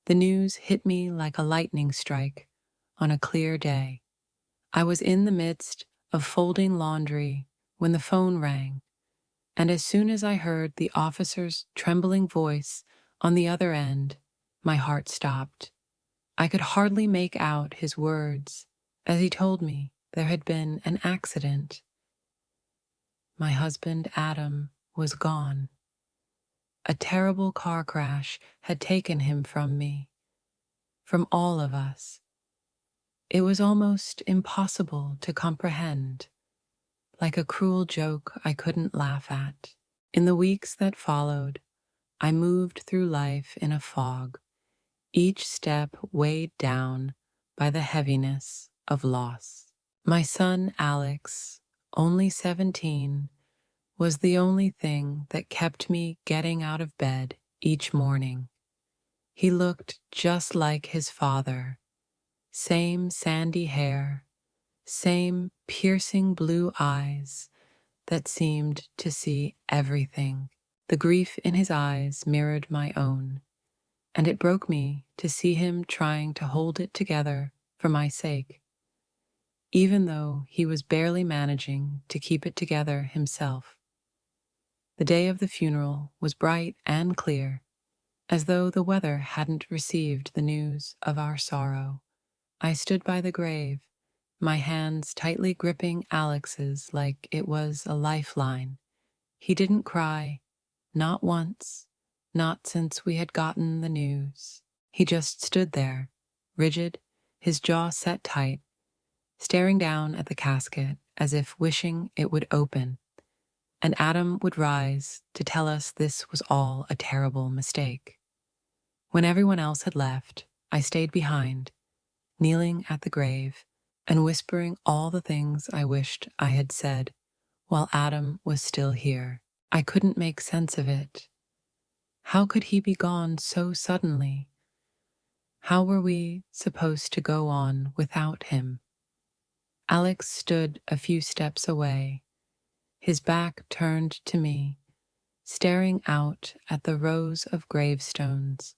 The news hit me like a lightning strike on a clear day. I was in the midst of folding laundry when the phone rang, and as soon as I heard the officer's trembling voice on the other end, my heart stopped. I could hardly make out his words as he told me there had been an accident. My husband, Adam, was gone. A terrible car crash had taken him from me, from all of us. It was almost impossible to comprehend, like a cruel joke I couldn't laugh at. In the weeks that followed, I moved through life in a fog, each step weighed down by the heaviness of loss. My son, Alex, only 17, was the only thing that kept me getting out of bed each morning. He looked just like his father, same sandy hair, same piercing blue eyes that seemed to see everything. The grief in his eyes mirrored my own, and it broke me to see him trying to hold it together for my sake, even though he was barely managing to keep it together himself. The day of the funeral was bright and clear, as though the weather hadn't received the news of our sorrow. I stood by the grave, my hands tightly gripping Alex's like it was a lifeline. He didn't cry, not once, not since we had gotten the news. He just stood there, rigid, his jaw set tight, staring down at the casket as if wishing it would open, and Adam would rise to tell us this was all a terrible mistake. When everyone else had left, I stayed behind, kneeling at the grave and whispering all the things I wished I had said while Adam was still here. I couldn't make sense of it. How could he be gone so suddenly? How were we supposed to go on without him? Alex stood a few steps away, his back turned to me, staring out at the rows of gravestones,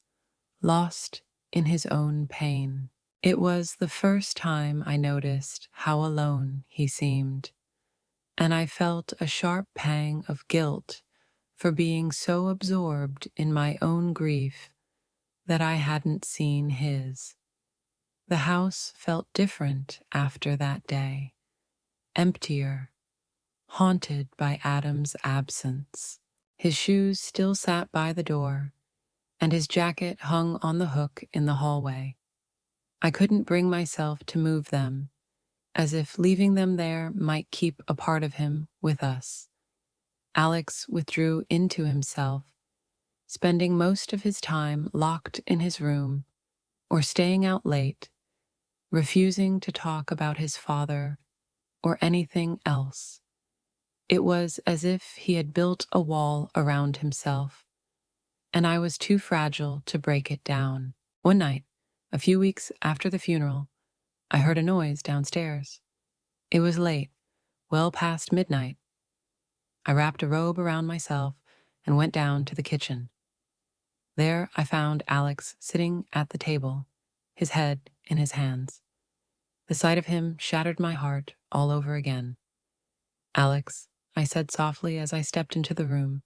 lost in his own pain. It was the first time I noticed how alone he seemed, and I felt a sharp pang of guilt for being so absorbed in my own grief that I hadn't seen his. The house felt different after that day, emptier, haunted by Adam's absence. His shoes still sat by the door, and his jacket hung on the hook in the hallway. I couldn't bring myself to move them, as if leaving them there might keep a part of him with us. Alex withdrew into himself, spending most of his time locked in his room or staying out late, refusing to talk about his father or anything else. It was as if he had built a wall around himself, and I was too fragile to break it down. One night, a few weeks after the funeral, I heard a noise downstairs. It was late, well past midnight. I wrapped a robe around myself and went down to the kitchen. There I found Alex sitting at the table, his head in his hands. The sight of him shattered my heart all over again. "Alex," I said softly as I stepped into the room.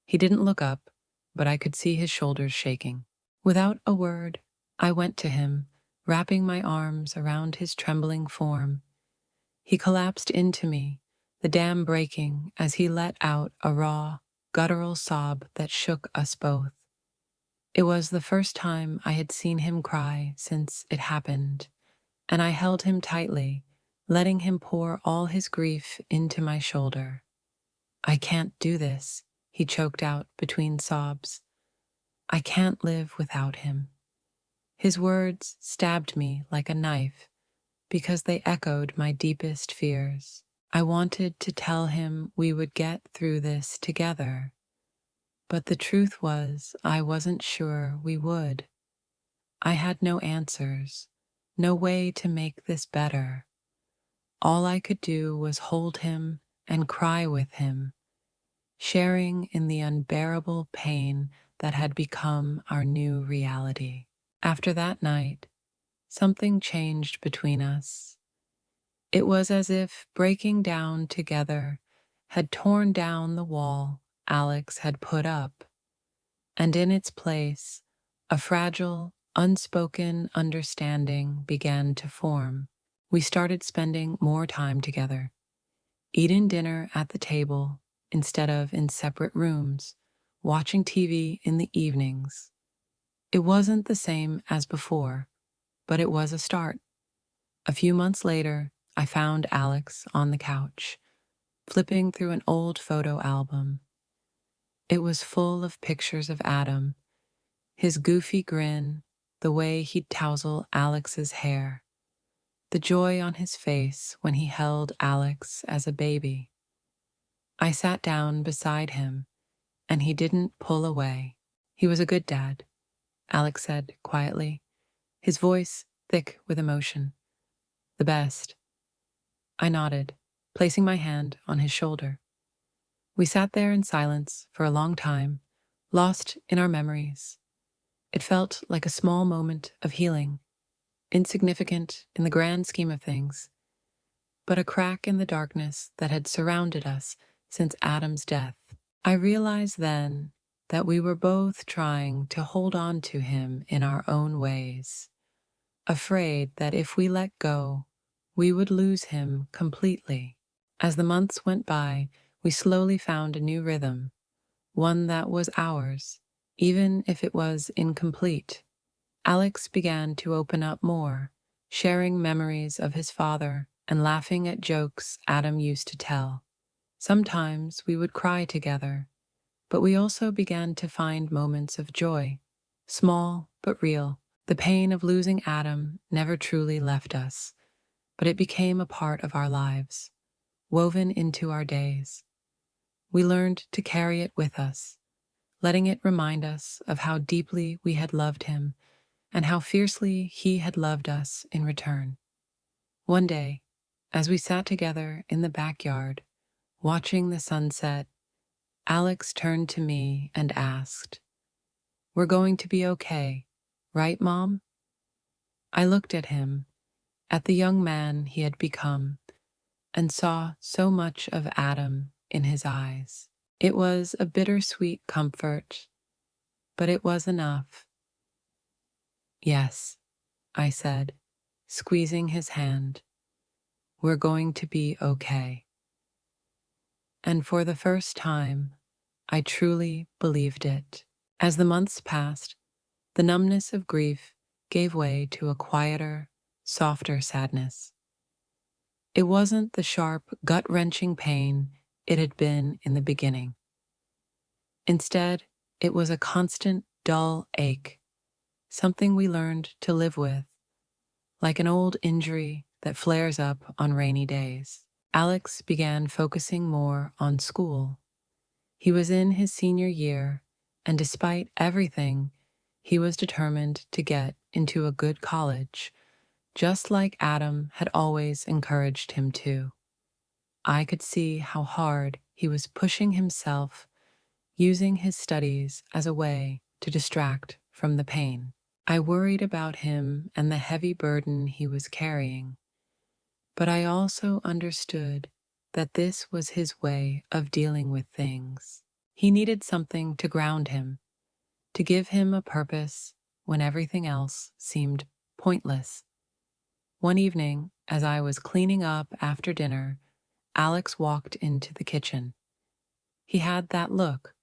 He didn't look up, but I could see his shoulders shaking. Without a word, I went to him, wrapping my arms around his trembling form. He collapsed into me, the dam breaking as he let out a raw, guttural sob that shook us both. It was the first time I had seen him cry since it happened, and I held him tightly, letting him pour all his grief into my shoulder. "I can't do this," he choked out between sobs. "I can't live without him." His words stabbed me like a knife because they echoed my deepest fears. I wanted to tell him we would get through this together, but the truth was I wasn't sure we would. I had no answers, no way to make this better. All I could do was hold him and cry with him, sharing in the unbearable pain that had become our new reality. After that night, something changed between us. It was as if breaking down together had torn down the wall Alex had put up, and in its place, a fragile, unspoken understanding began to form. We started spending more time together, eating dinner at the table instead of in separate rooms, watching TV in the evenings. It wasn't the same as before, but it was a start. A few months later, I found Alex on the couch, flipping through an old photo album. It was full of pictures of Adam, his goofy grin, the way he'd tousle Alex's hair, the joy on his face when he held Alex as a baby. I sat down beside him, and he didn't pull away. He was a good dad, Alex said quietly, his voice thick with emotion. The best. I nodded, placing my hand on his shoulder. We sat there in silence for a long time, lost in our memories. It felt like a small moment of healing, insignificant in the grand scheme of things, but a crack in the darkness that had surrounded us since Adam's death. I realized then that we were both trying to hold on to him in our own ways, afraid that if we let go, we would lose him completely. As the months went by, we slowly found a new rhythm, one that was ours, even if it was incomplete. Alex began to open up more, sharing memories of his father and laughing at jokes Adam used to tell. Sometimes we would cry together, but we also began to find moments of joy, small but real. The pain of losing Adam never truly left us, but it became a part of our lives, woven into our days. We learned to carry it with us, letting it remind us of how deeply we had loved him and how fiercely he had loved us in return. One day, as we sat together in the backyard, watching the sunset, Alex turned to me and asked, "We're going to be okay, right, Mom?" I looked at him, at the young man he had become, and saw so much of Adam in his eyes. It was a bittersweet comfort, but it was enough. "Yes," I said, squeezing his hand. "We're going to be okay." And for the first time, I truly believed it. As the months passed, the numbness of grief gave way to a quieter, softer sadness. It wasn't the sharp, gut-wrenching pain it had been in the beginning. Instead, it was a constant, dull ache, something we learned to live with, like an old injury that flares up on rainy days. Alex began focusing more on school. He was in his senior year, and despite everything, he was determined to get into a good college, just like Adam had always encouraged him to. I could see how hard he was pushing himself, using his studies as a way to distract from the pain. I worried about him and the heavy burden he was carrying, but I also understood that this was his way of dealing with things. He needed something to ground him, to give him a purpose when everything else seemed pointless. One evening, as I was cleaning up after dinner, Alex walked into the kitchen. He had that look,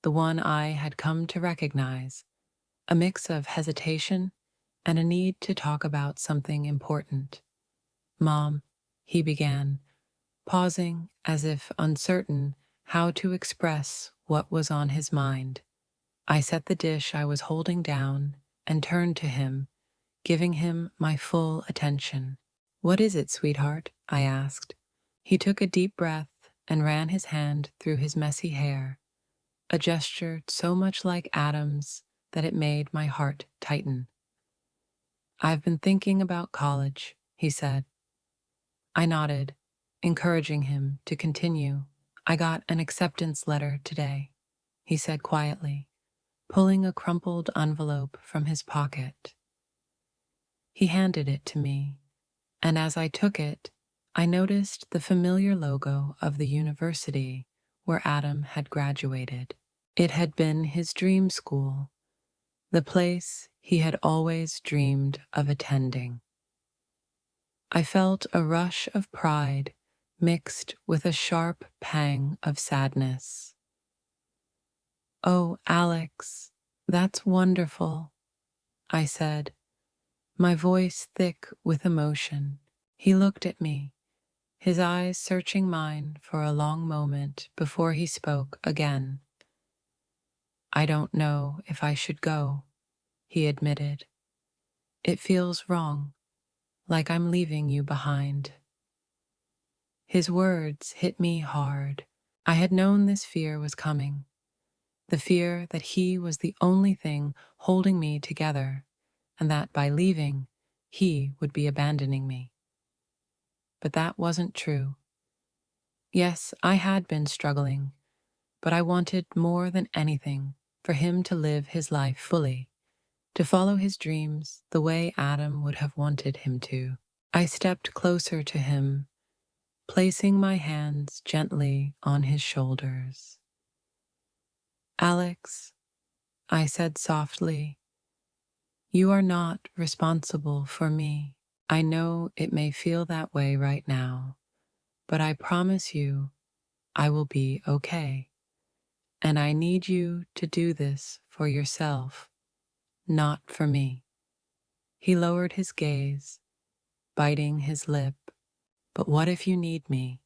the one I had come to recognize, a mix of hesitation and a need to talk about something important. "Mom," he began, pausing as if uncertain how to express what was on his mind. I set the dish I was holding down and turned to him, giving him my full attention. "What is it, sweetheart?" I asked. He took a deep breath and ran his hand through his messy hair, a gesture so much like Adam's that it made my heart tighten. "I've been thinking about college," he said. I nodded, encouraging him to continue. "I got an acceptance letter today," he said quietly. pulling a crumpled envelope from his pocket. He handed it to me, and as I took it, I noticed the familiar logo of the university where Adam had graduated. It had been his dream school, the place he had always dreamed of attending. I felt a rush of pride mixed with a sharp pang of sadness. "Oh, Alex, that's wonderful," I said, my voice thick with emotion. He looked at me, his eyes searching mine for a long moment before he spoke again. "I don't know if I should go," he admitted. "It feels wrong, like I'm leaving you behind." His words hit me hard. I had known this fear was coming, the fear that he was the only thing holding me together, and that by leaving, he would be abandoning me. But that wasn't true. Yes, I had been struggling, but I wanted more than anything for him to live his life fully, to follow his dreams the way Adam would have wanted him to. I stepped closer to him, placing my hands gently on his shoulders. "Alex," I said softly, "you are not responsible for me. I know it may feel that way right now, but I promise you I will be okay. And I need you to do this for yourself, not for me." He lowered his gaze, biting his lip. "But what if you need me?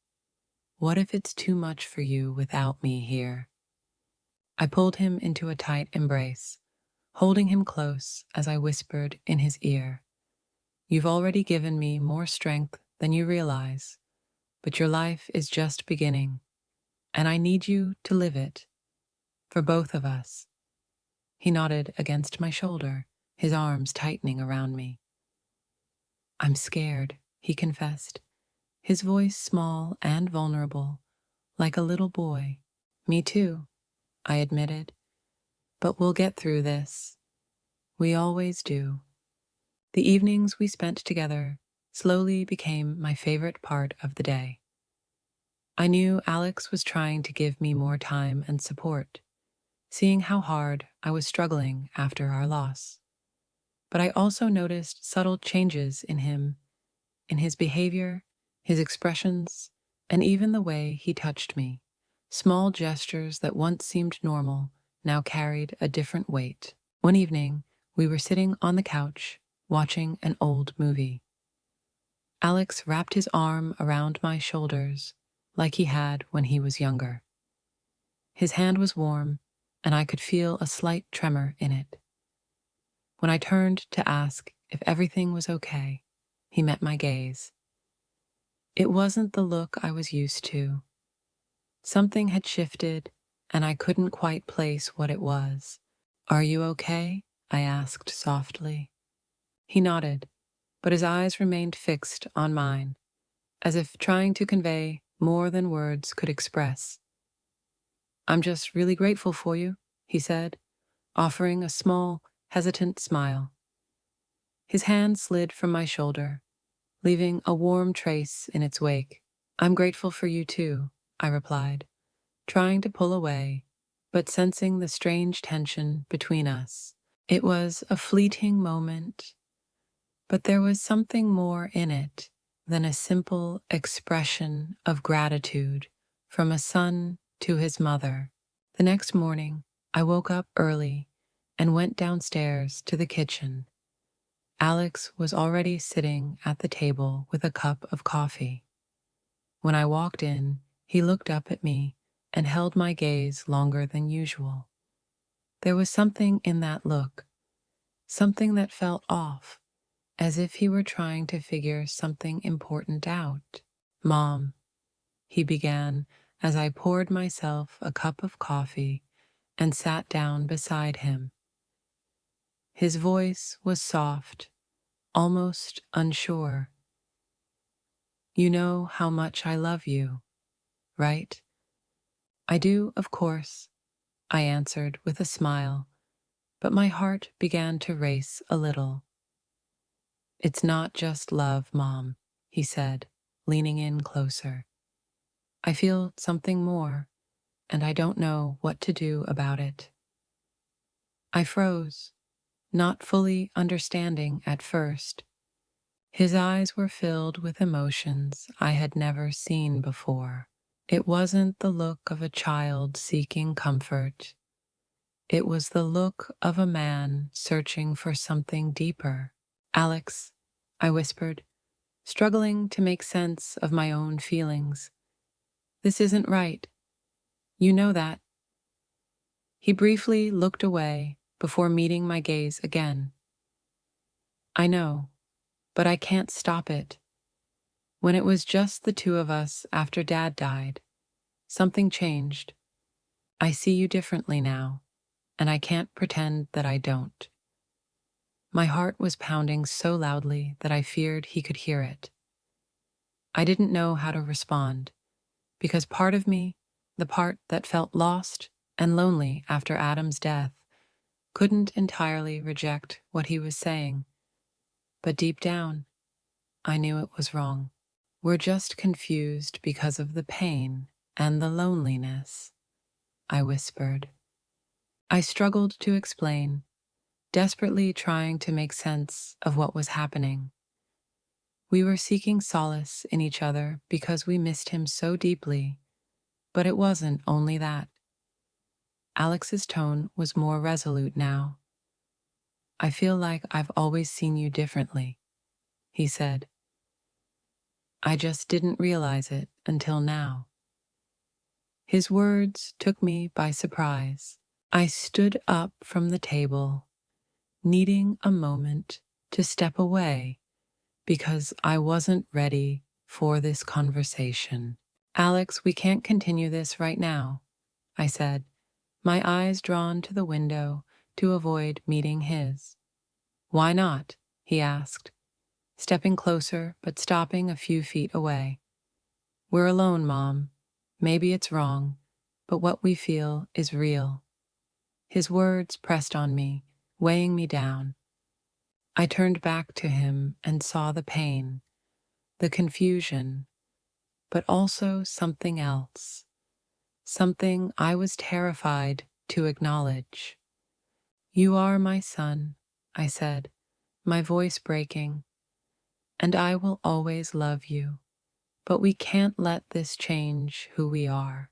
What if it's too much for you without me here?" I pulled him into a tight embrace, holding him close as I whispered in his ear, "You've already given me more strength than you realize, but your life is just beginning, and I need you to live it, for both of us." He nodded against my shoulder, his arms tightening around me. "I'm scared," he confessed, his voice small and vulnerable, like a little boy. "Me too," I admitted, "but we'll get through this. We always do." The evenings we spent together slowly became my favorite part of the day. I knew Alex was trying to give me more time and support, seeing how hard I was struggling after our loss. But I also noticed subtle changes in him, in his behavior, his expressions, and even the way he touched me. Small gestures that once seemed normal now carried a different weight. One evening, we were sitting on the couch, watching an old movie. Alex wrapped his arm around my shoulders like he had when he was younger. His hand was warm, and I could feel a slight tremor in it. When I turned to ask if everything was okay, he met my gaze. It wasn't the look I was used to. Something had shifted, and I couldn't quite place what it was. "Are you okay?" I asked softly. He nodded, but his eyes remained fixed on mine, as if trying to convey more than words could express. "I'm just really grateful for you," he said, offering a small, hesitant smile. His hand slid from my shoulder, leaving a warm trace in its wake. "I'm grateful for you too," I replied, trying to pull away, but sensing the strange tension between us. It was a fleeting moment, but there was something more in it than a simple expression of gratitude from a son to his mother. The next morning, I woke up early and went downstairs to the kitchen. Alex was already sitting at the table with a cup of coffee. When I walked in, he looked up at me and held my gaze longer than usual. There was something in that look, something that felt off, as if he were trying to figure something important out. "Mom," he began as I poured myself a cup of coffee and sat down beside him. His voice was soft, almost unsure. "You know how much I love you, right?" "I do, of course," I answered with a smile, but my heart began to race a little. "It's not just love, Mom," he said, leaning in closer. "I feel something more, and I don't know what to do about it." I froze, not fully understanding at first. His eyes were filled with emotions I had never seen before. It wasn't the look of a child seeking comfort. It was the look of a man searching for something deeper. "Alex," I whispered, struggling to make sense of my own feelings. "This isn't right. You know that." He briefly looked away before meeting my gaze again. "I know, but I can't stop it. When it was just the two of us after Dad died, something changed. I see you differently now, and I can't pretend that I don't." My heart was pounding so loudly that I feared he could hear it. I didn't know how to respond, because part of me, the part that felt lost and lonely after Adam's death, couldn't entirely reject what he was saying. But deep down, I knew it was wrong. "We're just confused because of the pain and the loneliness," I whispered. I struggled to explain, desperately trying to make sense of what was happening. We were seeking solace in each other because we missed him so deeply, but it wasn't only that. Alex's tone was more resolute now. "I feel like I've always seen you differently," he said. "I just didn't realize it until now." His words took me by surprise. I stood up from the table, needing a moment to step away because I wasn't ready for this conversation. "Alex, we can't continue this right now," I said, my eyes drawn to the window to avoid meeting his. "Why not?" he asked, stepping closer but stopping a few feet away. "We're alone, Mom. Maybe it's wrong, but what we feel is real." His words pressed on me, weighing me down. I turned back to him and saw the pain, the confusion, but also something else, something I was terrified to acknowledge. "You are my son," I said, my voice breaking, "and I will always love you. But we can't let this change who we are.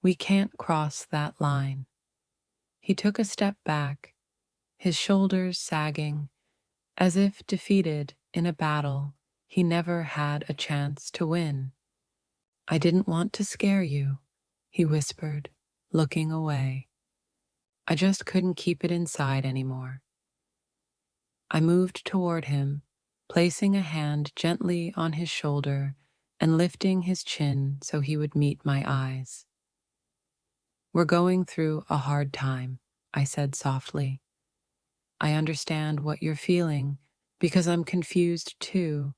We can't cross that line." He took a step back, his shoulders sagging, as if defeated in a battle he never had a chance to win. "I didn't want to scare you," he whispered, looking away. "I just couldn't keep it inside anymore." I moved toward him, placing a hand gently on his shoulder and lifting his chin so he would meet my eyes. "We're going through a hard time," I said softly. "I understand what you're feeling because I'm confused too,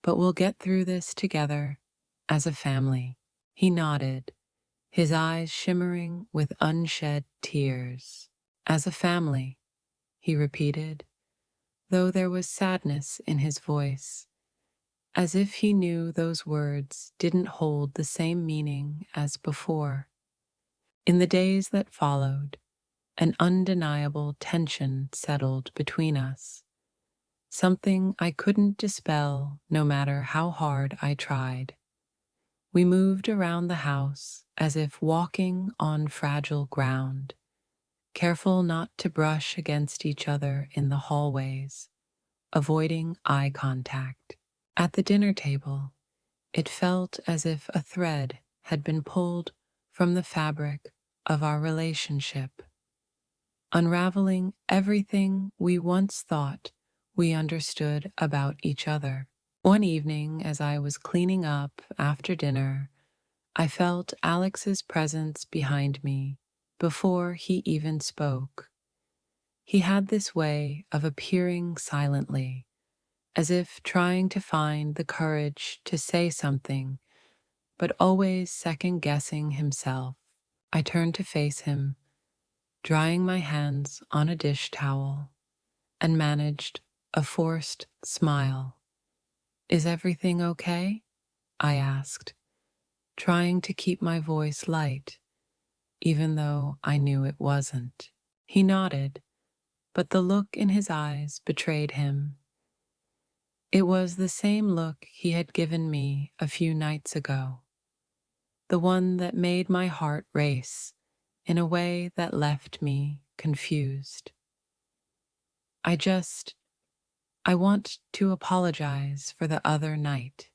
but we'll get through this together as a family." He nodded, his eyes shimmering with unshed tears. "As a family," he repeated, though there was sadness in his voice, as if he knew those words didn't hold the same meaning as before. In the days that followed, an undeniable tension settled between us, something I couldn't dispel no matter how hard I tried. We moved around the house as if walking on fragile ground, careful not to brush against each other in the hallways, avoiding eye contact. At the dinner table, it felt as if a thread had been pulled from the fabric of our relationship, unraveling everything we once thought we understood about each other. One evening, as I was cleaning up after dinner, I felt Alex's presence behind me before he even spoke. He had this way of appearing silently, as if trying to find the courage to say something, but always second-guessing himself. I turned to face him, drying my hands on a dish towel, and managed a forced smile. "Is everything okay?" I asked, trying to keep my voice light, even though I knew it wasn't. He nodded, but the look in his eyes betrayed him. It was the same look he had given me a few nights ago, the one that made my heart race in a way that left me confused. I just, I want to apologize for the other night,"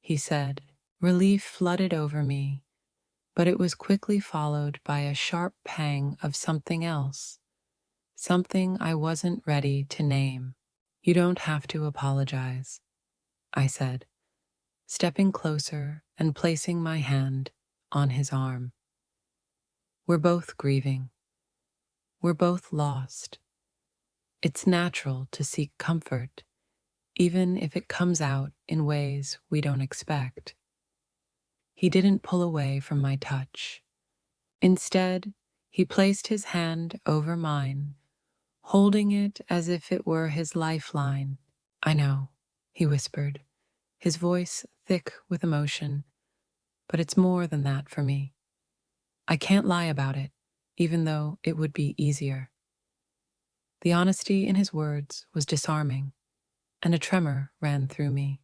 he said. Relief flooded over me, but it was quickly followed by a sharp pang of something else, something I wasn't ready to name. "You don't have to apologize," I said, stepping closer and placing my hand on his arm. "We're both grieving. We're both lost. It's natural to seek comfort, even if it comes out in ways we don't expect." He didn't pull away from my touch. Instead, he placed his hand over mine, holding it as if it were his lifeline. "I know," he whispered, his voice thick with emotion, "but it's more than that for me. I can't lie about it, even though it would be easier." The honesty in his words was disarming, and a tremor ran through me.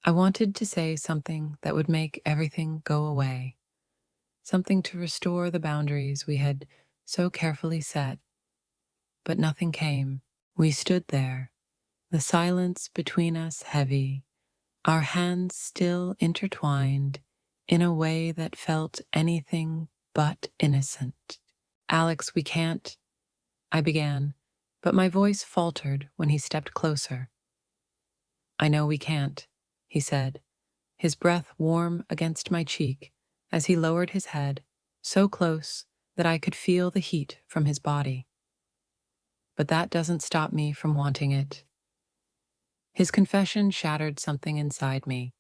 I wanted to say something that would make everything go away, something to restore the boundaries we had so carefully set, but nothing came. We stood there, the silence between us heavy, our hands still intertwined in a way that felt anything but innocent. "Alex, we can't," I began, but my voice faltered when he stepped closer. "I know we can't," he said, his breath warm against my cheek as he lowered his head, so close that I could feel the heat from his body. "But that doesn't stop me from wanting it." His confession shattered something inside me.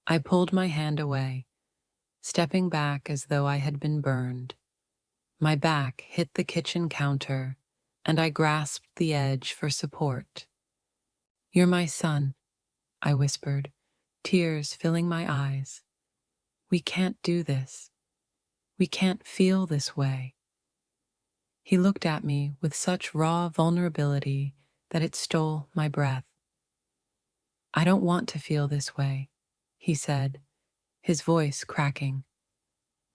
I pulled my hand away, stepping back as though I had been burned. My back hit the kitchen counter, and I grasped the edge for support. "You're my son," I whispered, tears filling my eyes. "We can't do this. We can't feel this way." He looked at me with such raw vulnerability that it stole my breath. "I don't want to feel this way," he said, his voice cracking,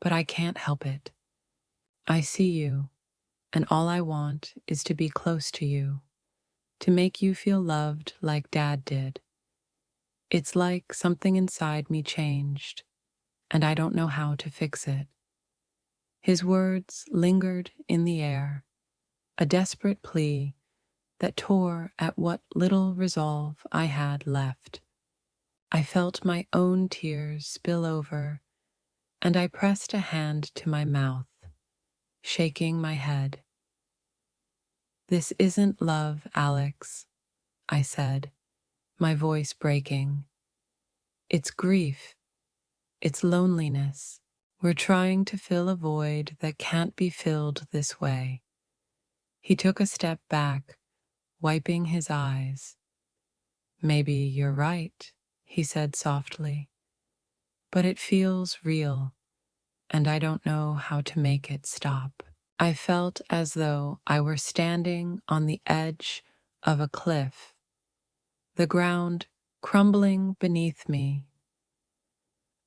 "but I can't help it. I see you, and all I want is to be close to you, to make you feel loved like Dad did. It's like something inside me changed, and I don't know how to fix it." His words lingered in the air, a desperate plea that tore at what little resolve I had left. I felt my own tears spill over, and I pressed a hand to my mouth, shaking my head. "This isn't love, Alex," I said, my voice breaking. "It's grief. It's loneliness. We're trying to fill a void that can't be filled this way." He took a step back, wiping his eyes. "Maybe you're right," he said softly, "but it feels real, and I don't know how to make it stop." I felt as though I were standing on the edge of a cliff, the ground crumbling beneath me.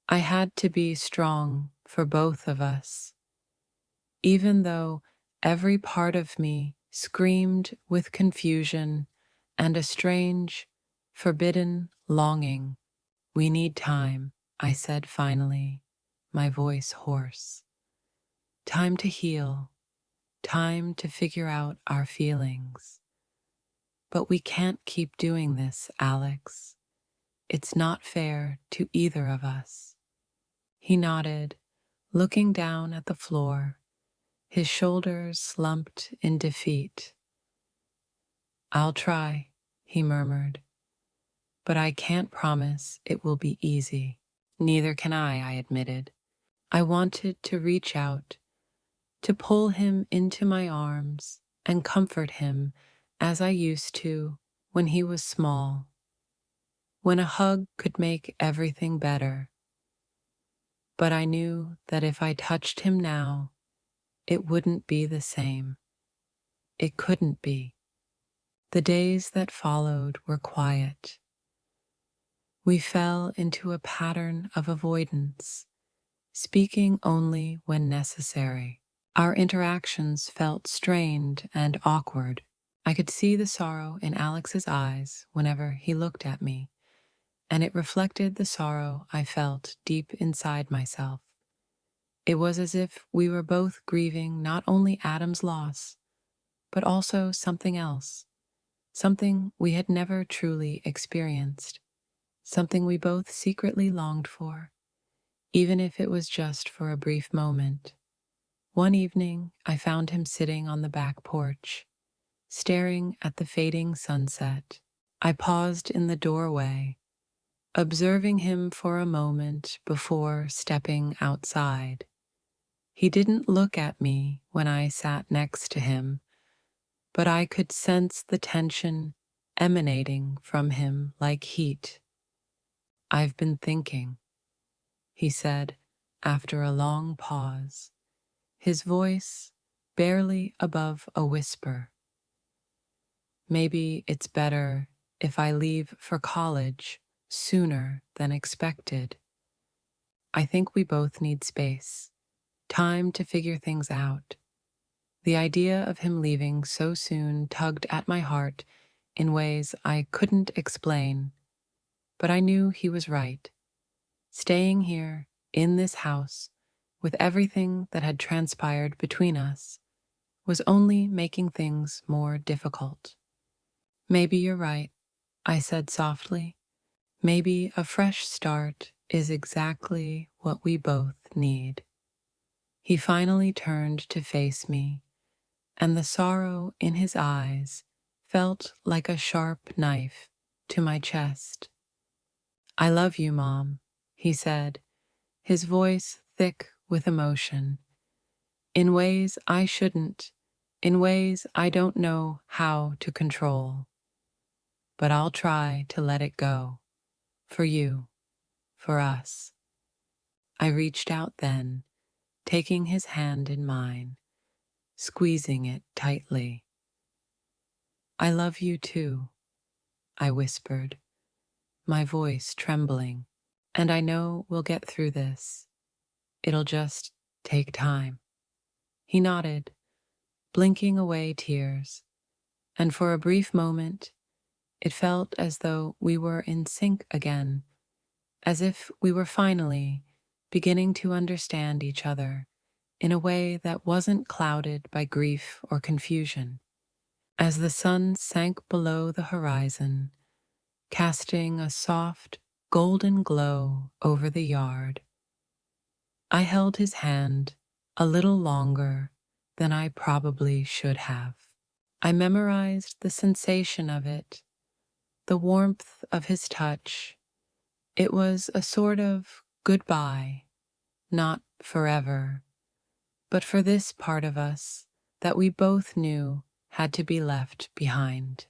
I had to be strong for both of us, even though every part of me screamed with confusion and a strange, forbidden longing. "We need time," I said finally, my voice hoarse. "Time to heal, time to figure out our feelings. But we can't keep doing this, Alex. It's not fair to either of us." He nodded, looking down at the floor, his shoulders slumped in defeat. "I'll try," he murmured, "but I can't promise it will be easy." "Neither can I admitted. I wanted to reach out, to pull him into my arms and comfort him as I used to when he was small, when a hug could make everything better. But I knew that if I touched him now, it wouldn't be the same. It couldn't be. The days that followed were quiet. We fell into a pattern of avoidance, speaking only when necessary. Our interactions felt strained and awkward. I could see the sorrow in Alex's eyes whenever he looked at me, and it reflected the sorrow I felt deep inside myself. It was as if we were both grieving not only Adam's loss, but also something else, something we had never truly experienced, something we both secretly longed for, even if it was just for a brief moment. One evening, I found him sitting on the back porch, staring at the fading sunset. I paused in the doorway, observing him for a moment before stepping outside. He didn't look at me when I sat next to him, but I could sense the tension emanating from him like heat. "I've been thinking," he said after a long pause, his voice barely above a whisper. "Maybe it's better if I leave for college sooner than expected. I think we both need space, time to figure things out." The idea of him leaving so soon tugged at my heart in ways I couldn't explain, but I knew he was right. Staying here, in this house, with everything that had transpired between us, was only making things more difficult. "Maybe you're right," I said softly. "Maybe a fresh start is exactly what we both need." He finally turned to face me, and the sorrow in his eyes felt like a sharp knife to my chest. "I love you, Mom," he said, his voice thick with emotion. "In ways I shouldn't, in ways I don't know how to control. But I'll try to let it go. For you, for us." I reached out then, taking his hand in mine, squeezing it tightly. "I love you too," I whispered, my voice trembling. "And I know we'll get through this. It'll just take time." He nodded, blinking away tears, and for a brief moment, it felt as though we were in sync again, as if we were finally beginning to understand each other in a way that wasn't clouded by grief or confusion. As the sun sank below the horizon, casting a soft, golden glow over the yard, I held his hand a little longer than I probably should have. I memorized the sensation of it, the warmth of his touch. It was a sort of goodbye, not forever, but for this part of us that we both knew had to be left behind.